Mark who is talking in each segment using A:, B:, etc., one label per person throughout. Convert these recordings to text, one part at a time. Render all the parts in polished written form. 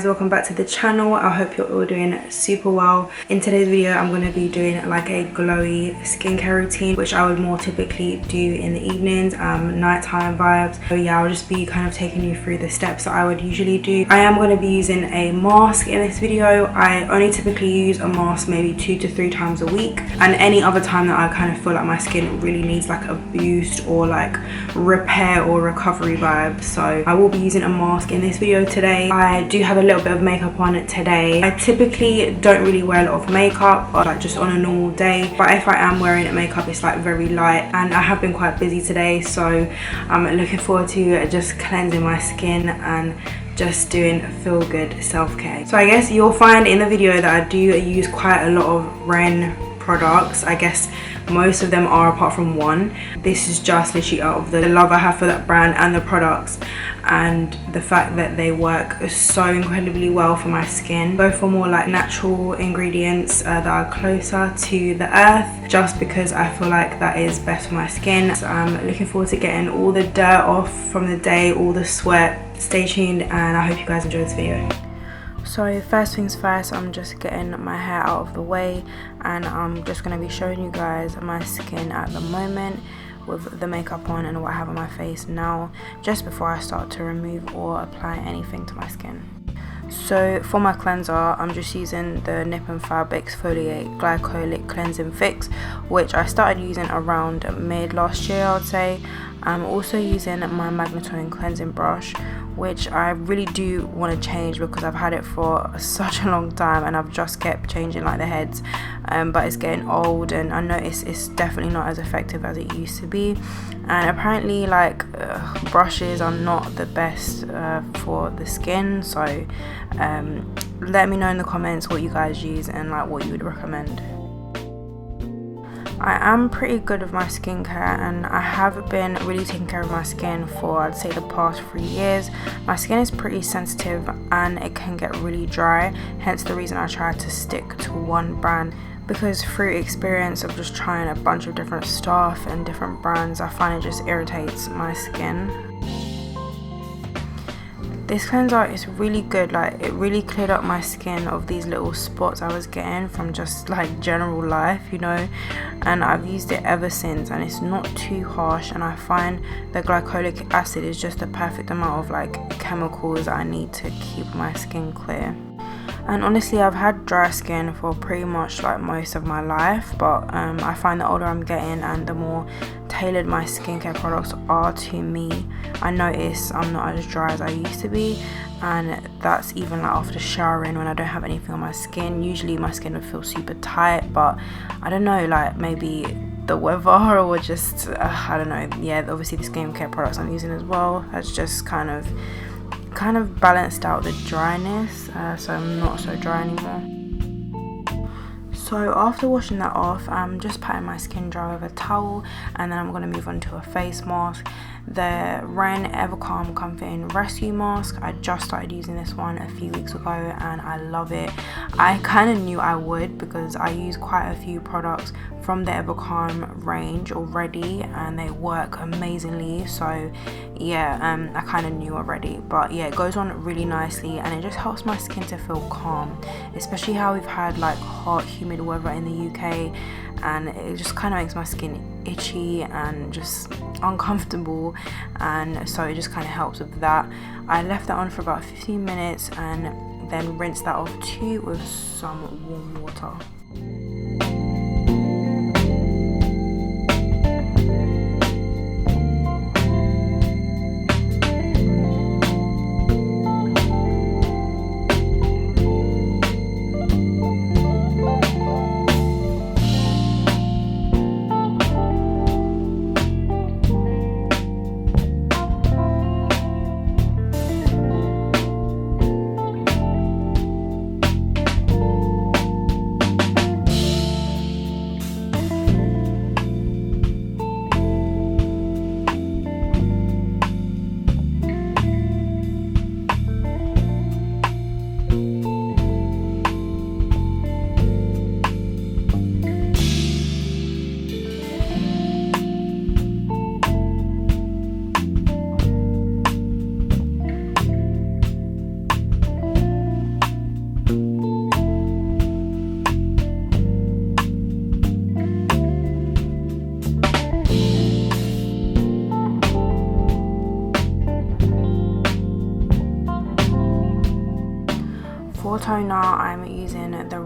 A: guys, welcome back to the channel. I hope you're all doing super well. In today's video I'm going to be doing like a glowy skincare routine, which I would more typically do in the evenings, nighttime vibes. So yeah, I'll just be kind of taking you through the steps that I would usually do. I am going to be using a mask in this video. I only typically use a mask maybe 2 to 3 times a week, and any other time that I kind of feel like my skin really needs like a boost or like repair or recovery vibe. So I will be using a mask in this video today. I do have a little bit of makeup on it today. I typically don't really wear a lot of makeup, or like just on a normal day, but if I am wearing makeup it's like very light, and I have been quite busy today, so I'm looking forward to just cleansing my skin and just doing feel good self-care. So I guess you'll find in the video that I do use quite a lot of Ren products. I guess most of them are, apart from one. This is just literally out of the love I have for that brand and the products, and the fact that they work so incredibly well for my skin. Go for more like natural ingredients that are closer to the earth, just because I feel like that is best for my skin. So I'm looking forward to getting all the dirt off from the day, all the sweat. Stay tuned and I hope you guys enjoy this video. So first things first, I'm just getting my hair out of the way, and I'm just going to be showing you guys my skin at the moment with the makeup on and what I have on my face now, just before I start to remove or apply anything to my skin. So for my cleanser, I'm just using the Nip and Fab Exfoliate Glycolic Cleansing Fix, which I started using around mid last year, I'd say. I'm also using my Magnetone cleansing brush, which I really do want to change because I've had it for such a long time and I've just kept changing like the heads, but it's getting old and I notice it's definitely not as effective as it used to be. And apparently like brushes are not the best for the skin, so let me know in the comments what you guys use and like what you would recommend. I am pretty good with my skincare, and I have been really taking care of my skin for, I'd say, the past 3 years. My skin is pretty sensitive and it can get really dry, hence the reason I try to stick to one brand, because through experience of just trying a bunch of different stuff and different brands, I find it just irritates my skin. This cleanser is really good, like it really cleared up my skin of these little spots I was getting from just like general life, you know, and I've used it ever since, and it's not too harsh, and I find the glycolic acid is just the perfect amount of like chemicals I need to keep my skin clear. And honestly, I've had dry skin for pretty much like most of my life, but I find the older I'm getting and the more tailored my skincare products are to me, I notice I'm not as dry as I used to be, and that's even like after showering when I don't have anything on my skin. Usually my skin would feel super tight, but I don't know, like maybe the weather or just I don't know. Yeah, obviously the skincare products I'm using as well has just kind of balanced out the dryness, so I'm not so dry anymore. So after washing that off, I'm just patting my skin dry with a towel, and then I'm going to move on to a face mask. The Ren Evercalm Comforting Rescue Mask. I just started using this one a few weeks ago and I love it. I kind of knew I would because I use quite a few products from the Evercalm range already and they work amazingly, so yeah, I kind of knew already, but yeah, it goes on really nicely and it just helps my skin to feel calm, especially how we've had like hot humid weather in the UK, and it just kind of makes my skin itchy and just uncomfortable, and so it just kind of helps with that. I left that on for about 15 minutes and then rinsed that off too with some warm water.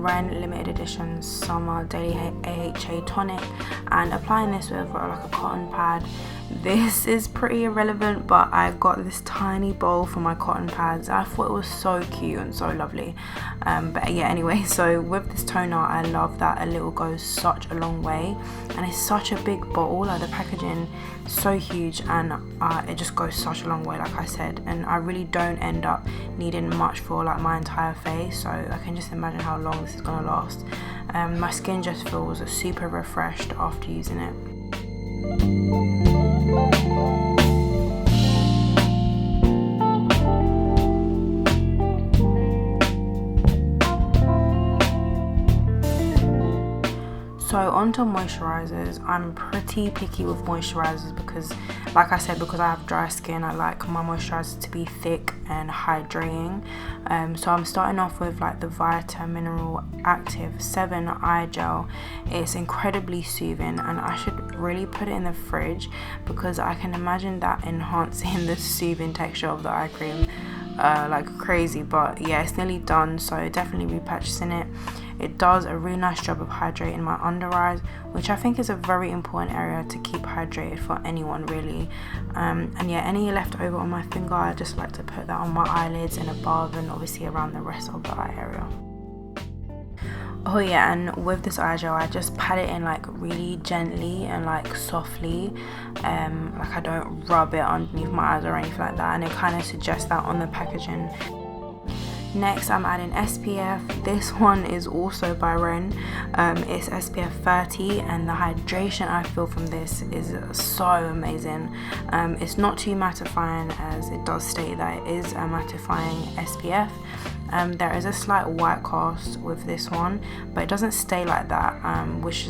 A: Ren limited edition summer daily AHA tonic, and applying this with like a cotton pad. This is pretty irrelevant, but I got this tiny bowl for my cotton pads. I thought it was so cute and so lovely. But yeah, anyway, so with this toner, I love that a little goes such a long way, and it's such a big bottle. Like the packaging is so huge, and it just goes such a long way, like I said. And I really don't end up needing much for like my entire face, so I can just imagine how long this is gonna last. My skin just feels super refreshed after using it. So onto moisturizers. I'm pretty picky with moisturizers because, like I said, because I have dry skin, I like my moisturizer to be thick and hydrating. So I'm starting off with like the Vita Mineral Active 7 Eye Gel. It's incredibly soothing, and I should really put it in the fridge because I can imagine that enhancing the soothing texture of the eye cream like crazy. But yeah, it's nearly done, so definitely repurchasing it. It does a really nice job of hydrating my under eyes, which I think is a very important area to keep hydrated for anyone really. And yeah, any left over on my finger, I just like to put that on my eyelids and above, and obviously around the rest of the eye area. Oh yeah, and with this eye gel, I just pat it in like really gently and like softly. Like I don't rub it underneath my eyes or anything like that, and it kind of suggests that on the packaging. Next, I'm adding SPF. This one is also by Ren. It's SPF 30, and the hydration I feel from this is so amazing. It's not too mattifying, as it does state that it is a mattifying SPF. There is a slight white cast with this one, but it doesn't stay like that, which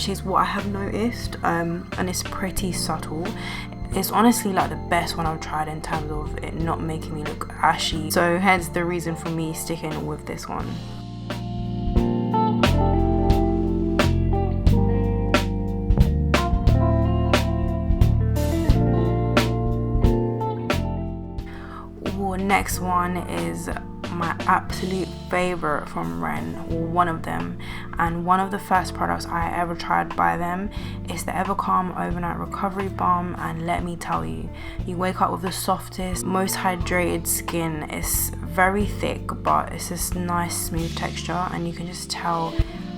A: is what I have noticed, and it's pretty subtle. It's honestly like the best one I've tried in terms of it not making me look ashy, so hence the reason for me sticking with this one. Next one is my absolute favorite from Ren, one of them, and one of the first products I ever tried by them. It's the Evercalm Overnight Recovery Balm, and let me tell you, you wake up with the softest, most hydrated skin. It's very thick, but it's this nice smooth texture, and you can just tell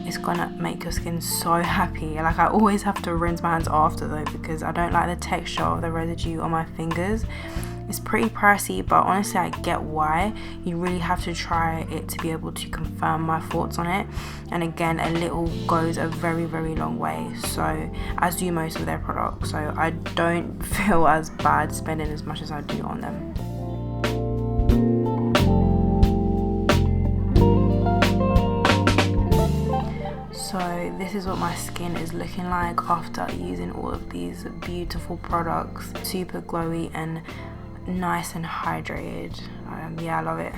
A: it's gonna make your skin so happy. Like I always have to rinse my hands after though, because I don't like the texture of the residue on my fingers. It's pretty pricey, but honestly I get why. You really have to try it to be able to confirm my thoughts on it. And again, a little goes a very, very long way, so as do most of their products, so I don't feel as bad spending as much as I do on them. So this is what my skin is looking like after using all of these beautiful products. Super glowy and nice and hydrated. Yeah, I love it.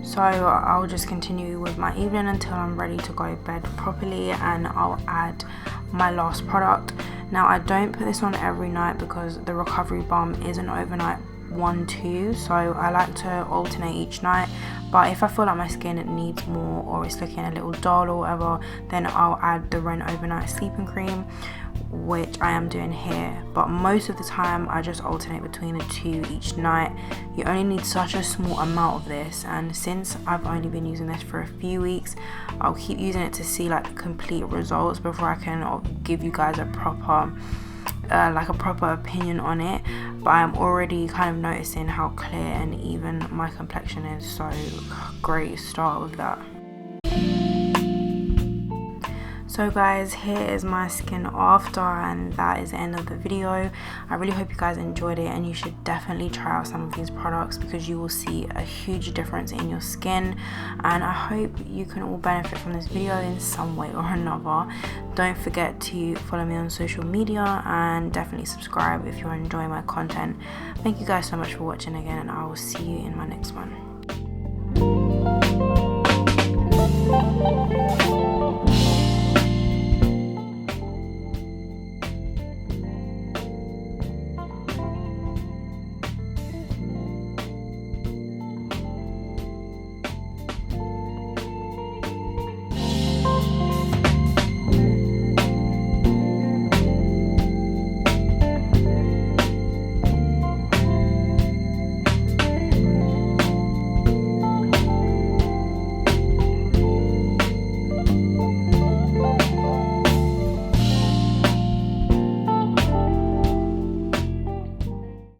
A: So I'll just continue with my evening until I'm ready to go to bed properly, and I'll add my last product. Now I don't put this on every night because the recovery balm is an overnight one too, so I like to alternate each night. But if I feel like my skin needs more, or it's looking a little dull or whatever, then I'll add the Ren Overnight Sleeping Cream, which I am doing here. But most of the time I just alternate between the two each night. You only need such a small amount of this, and since I've only been using this for a few weeks, I'll keep using it to see like the complete results before I can give you guys a proper opinion on it. But I'm already kind of noticing how clear and even my complexion is, so great start with that. So guys, here is my skin after, and that is the end of the video. I really hope you guys enjoyed it, and you should definitely try out some of these products because you will see a huge difference in your skin, and I hope you can all benefit from this video in some way or another. Don't forget to follow me on social media, and definitely subscribe if you're enjoying my content. Thank you guys so much for watching again, and I will see you in my next one.